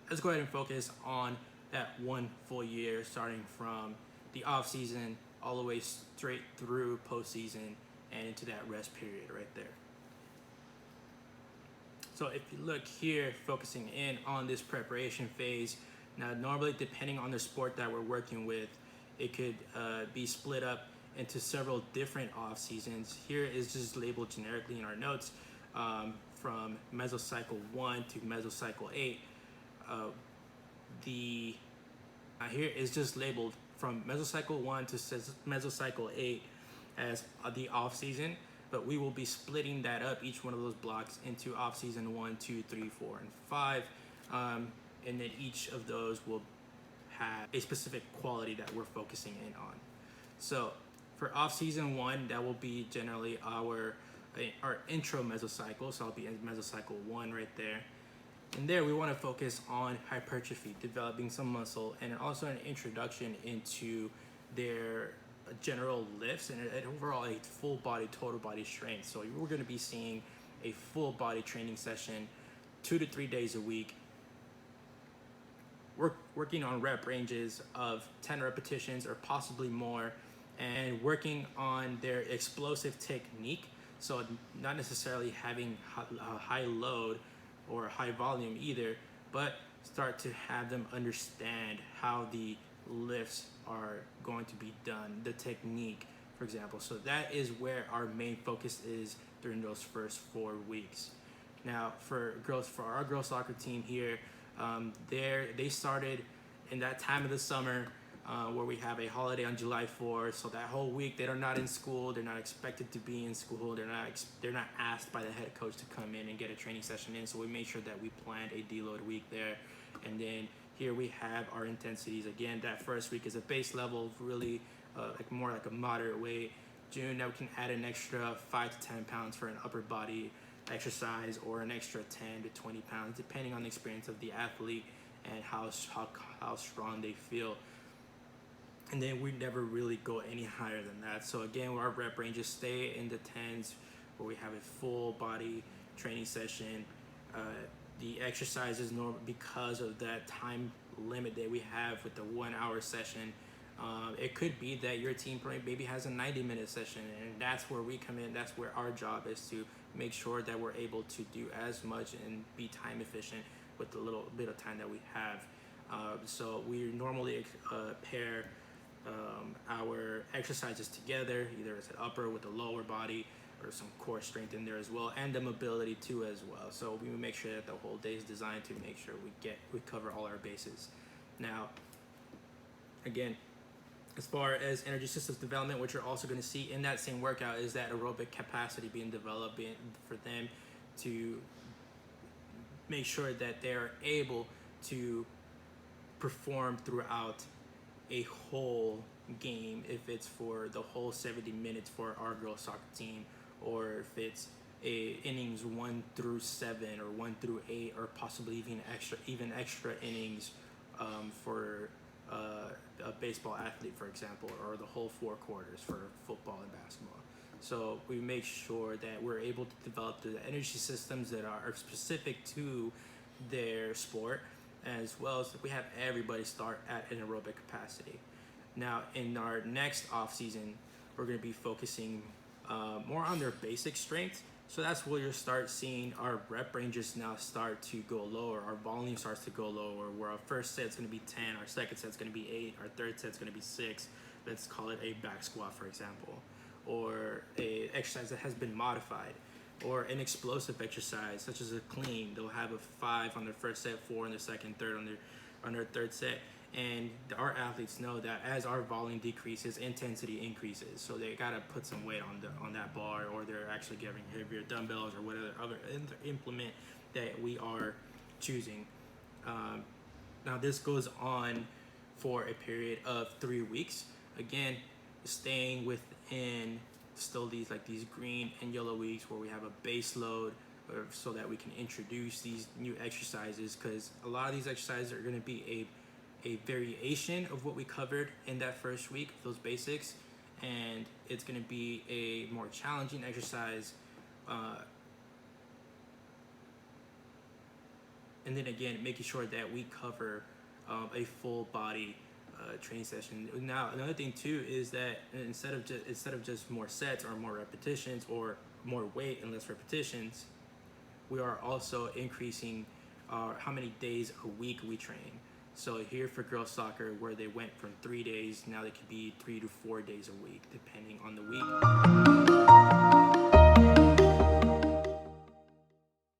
let's go ahead and focus on that one full year, starting from the off season all the way straight through postseason and into that rest period right there. So if you look here, focusing in on this preparation phase, now normally depending on the sport that we're working with, it could be split up into several different off seasons. Here is just labeled generically in our notes, from mesocycle 1 to mesocycle 8. The Here is just labeled from mesocycle 1 to mesocycle 8 as the off season, but we will be splitting that up, each one of those blocks, into off season 1, 2, 3, 4, and 5, and then each of those will have a specific quality that we're focusing in on. So for off season 1, that will be generally our intro mesocycle, so I'll be in mesocycle 1 right there. And there we want to focus on hypertrophy, developing some muscle, and also an introduction into their general lifts and overall a full body, total body strength. So we're going to be seeing a full body training session 2 to 3 days a week, working on rep ranges of 10 repetitions or possibly more, and working on their explosive technique. So not necessarily having a high load or high volume either, but start to have them understand how the lifts are going to be done, the technique, for example. So that is where our main focus is during those first 4 weeks. Now for our girls soccer team here, they started in that time of the summer, where we have a holiday on July 4th. So that whole week they're not in school. They're not expected to be in school. They're not asked by the head coach to come in and get a training session in. So we made sure that we planned a deload week there. And then here we have our intensities. Again, that first week is a base level, really more like a moderate weight. June, now we can add an extra 5 to 10 pounds for an upper body exercise, or an extra 10 to 20 pounds, depending on the experience of the athlete and how strong they feel. And then we never really go any higher than that. So again, our rep ranges stay in the 10s, where we have a full body training session. The exercises, because of that time limit that we have with the 1 hour session, it could be that your team maybe has a 90-minute session, and that's where we come in. That's where our job is, to make sure that we're able to do as much and be time efficient with the little bit of time that we have. So we normally pair our exercises together, either as an upper with a lower body, or some core strength in there as well, and the mobility too as well. So we make sure that the whole day is designed to make sure we cover all our bases. Now, again, as far as energy systems development, what you're also going to see in that same workout is that aerobic capacity being developed for them to make sure that they're able to perform throughout a whole game, if it's for the whole 70 minutes for our girls soccer team, or if it's innings 1 through 7 or 1 through 8, or possibly even extra innings for a baseball athlete, for example, or the whole 4 quarters for football and basketball. So we make sure that we're able to develop the energy systems that are specific to their sport, as well as we have everybody start at an aerobic capacity. Now, in our next off season, we're going to be focusing more on their basic strength. So that's where you'll start seeing our rep ranges now start to go lower. Our volume starts to go lower, where our first set's going to be 10, our second set's going to be 8, our third set's going to be 6. Let's call it a back squat, for example, or a exercise that has been modified, or an explosive exercise such as a clean. They'll have a 5 on their first set, 4 on their second, 3 on their third set. And our athletes know that as our volume decreases, intensity increases. So they gotta put some weight on that bar, or they're actually giving heavier dumbbells or whatever other implement that we are choosing. Now this goes on for a period of 3 weeks. Again, staying within still these green and yellow weeks, where we have a base load, so that we can introduce these new exercises, because a lot of these exercises are going to be a variation of what we covered in that first week, those basics, and it's going to be a more challenging exercise And then again, making sure that we cover a full body training session. Now, another thing too is that instead of just more sets or more repetitions or more weight and less repetitions, we are also increasing how many days a week we train. So here for girls soccer, where they went from 3 days, now they could be 3 to 4 days a week, depending on the week.